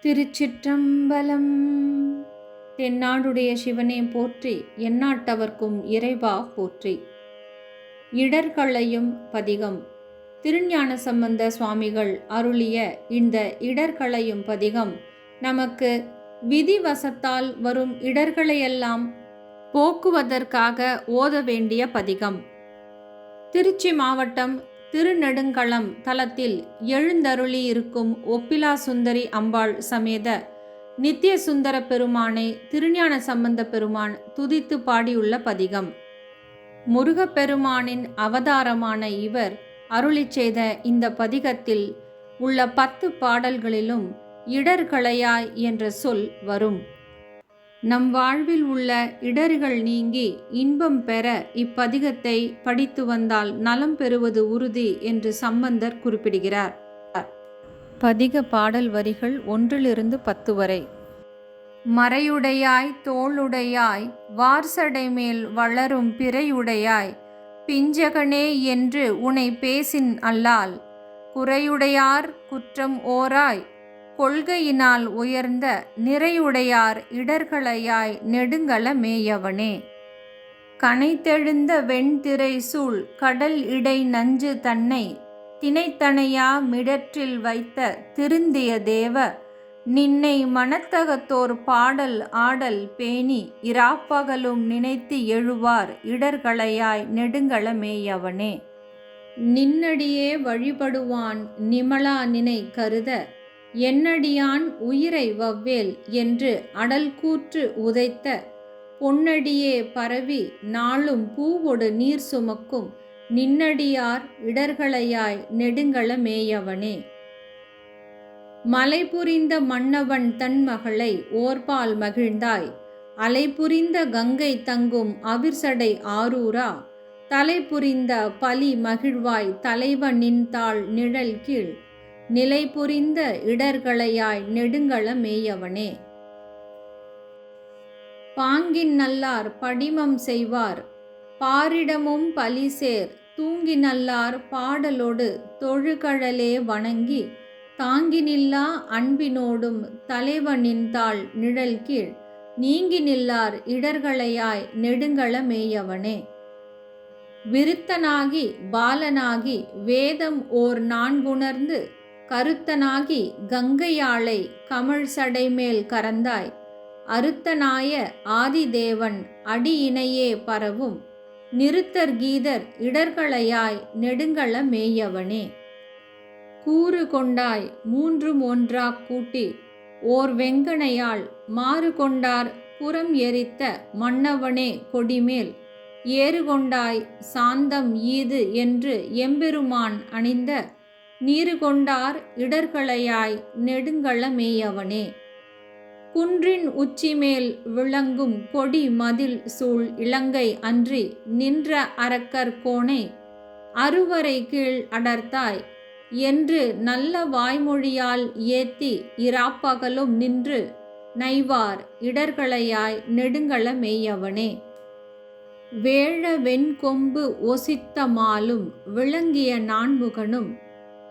திருச்சிற்றம்பலம். தென்னாடுடைய சிவனே போற்றி, எந்நாட்டவர்க்கும் இறைவா போற்றி. இடர்களையும் பதிகம். திருஞான சம்பந்த சுவாமிகள் அருளிய இந்த இடர்களையும் பதிகம் நமக்கு விதிவசத்தால் வரும் இடர்களையெல்லாம் போக்குவதற்காக ஓத வேண்டிய பதிகம். திருச்சி மாவட்டம் திருநெடுங்களம் தலத்தில் எழுந்தருளி இருக்கும் ஒப்பிலா சுந்தரி அம்பாள் சமேத நித்திய சுந்தர பெருமானை திருஞான சம்பந்த பெருமான் துதித்து பாடியுள்ள பதிகம். முருகப்பெருமானின் அவதாரமான இவர் அருளி செய்த இந்த பதிகத்தில் உள்ள 10 பாடல்களிலும் இடர்களையாய் என்ற சொல் வரும். நம் வாழ்வில் உள்ள இடர்கள் நீங்கி இன்பம் பெற இப்பதிகத்தை படித்து வந்தால் நலம் பெறுவது உறுதி என்று சம்பந்தர் குறிப்பிடுகிறார். பதிக பாடல் வரிகள் 1-10 வரை. மறையுடையாய் தோளுடையாய் வார்சடை மேல் வளரும் பிறையுடையாய் பிஞ்சகனே என்று உனை பேசின் அல்லால் குறையுடையார் குற்றம் ஓராய் கொள்கையினால் உயர்ந்த நிறையுடையார் இடர்களையாய் நெடுங்கள மேயவனே. கனைத்தெழுந்த வெண்திரை சூழ் கடல் இடை நஞ்சு தன்னை தினைத்தனையா மிடற்றில் வைத்த திருந்திய தேவ நின்னை மனத்தகத்தோர் பாடல் ஆடல் பேணி இராப்பகலும் நினைத்து எழுவார் இடர்களையாய் நெடுங்கள மேயவனே. நின்னடியே வழிபடுவான் நிமலா நினை கருத என்னடியான் உயிரை வவ்வேல் என்று அடல் கூற்று உதைத்த பொன்னடியே பரவி நாளும் பூவொடு நீர் சுமக்கும் நின்னடியார் இடர்களையாய் நெடுங்கள மேயவனே. மலை புரிந்த மன்னவன் தன் மகளை ஓர்பால் மகிழ்ந்தாய் அலை புரிந்த கங்கை தங்கும் அவிர்சடை ஆரூரா தலை புரிந்த பலி மகிழ்வாய் தலைவன் நின்றாள் நிழல் கீழ் நிலை புரிந்த இடர்களையாய் நெடுங்கள மேயவனே. பாங்கின் நல்லார் படிமம் செய்வார் பாரிடமும் பலிசேர் தூங்கி நல்லார் பாடலோடு தொழுகழலே வணங்கி தாங்கி நில்லா அன்பினோடும் தலைவனின்தாள் நிழல் கீழ் நீங்கி நில்லார் இடர்களையாய் நெடுங்கள மேயவனே. விருத்தனாகி பாலனாகி வேதம் ஓர் 4 கருத்தனாகி கங்கையாளை கமழ் சடைமேல் கரந்தாய் அருத்தனாய ஆதிதேவன் அடியினையே பரவும் நிறுத்தர் கீதர் இடர்களையாய் நெடுங்கள மேயவனே. கூறு கொண்டாய் 3 ஒன்றாக் கூட்டி ஓர் வெங்கணையால் மாறு கொண்டார் புறம் எரித்த மன்னவனே கொடிமேல் ஏறு கொண்டாய் சாந்தம் ஈது என்று எம்பெருமான் அணிந்த நீரு கொண்டார் இடர்களையாய் நெடுங்கள மேயவனே. குன்றின் உச்சிமேல் விளங்கும் கொடி மதில் சூழ் இலங்கை அன்றி நின்ற அரக்கர் கோனை அருவரை கீழ் அடர்த்தாய் என்று நல்ல வாய்மொழியால் ஏத்தி இராப்பகலும் நின்று நைவார் இடர்களையாய் நெடுங்கள மேயவனே. வேழ வெண்கொம்பு ஒசித்த மாலும் விளங்கிய நான்முகனும்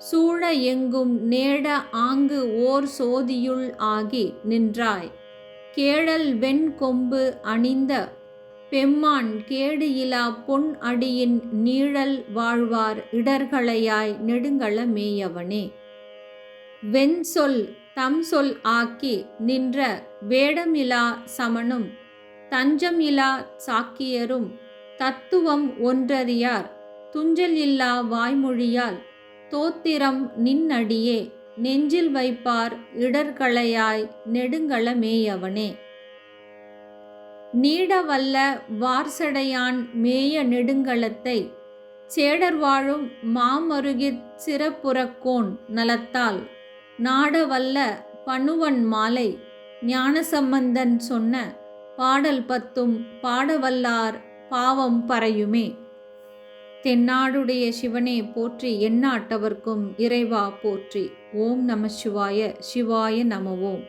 சூழ எங்கும் நேட ஆங்கு ஓர் சோதியுள் ஆகி நின்றாய் கேழல் வெண்கொம்பு அணிந்த பெம்மான் கேடு இலா பொன் அடியின் நீழல் வாழ்வார் இடர்களையாய் நெடுங்கள மேயவனே. வெண் சொல் தம் சொல் ஆக்கி நின்ற வேடமிலா சமனும் தஞ்சம் இலா சாக்கியரும் தத்துவம் ஒன்றறியார் துஞ்சல் இல்லா வாய்மொழியால் தோத்திரம் நின்னடியே நெஞ்சில் வைப்பார் இடர்களையாய் நெடுங்கள மேயவனே. நீடவல்ல வார்சடையான் மேய நெடுங்களத்தை சேடர் வாழும் மாமருகிற் சிறப்புறக்கோன் நலத்தால் நாடவல்ல பனுவன் மாலை ஞானசம்பந்தன் சொன்ன பாடல் 10 பாடவல்லார் பாவம் பறையுமே. தென்னாடுடைய சிவனே போற்றி, எந்நாட்டவர்க்கும் இறைவா போற்றி. ஓம் நம சிவாய. சிவாய நம ஓம்.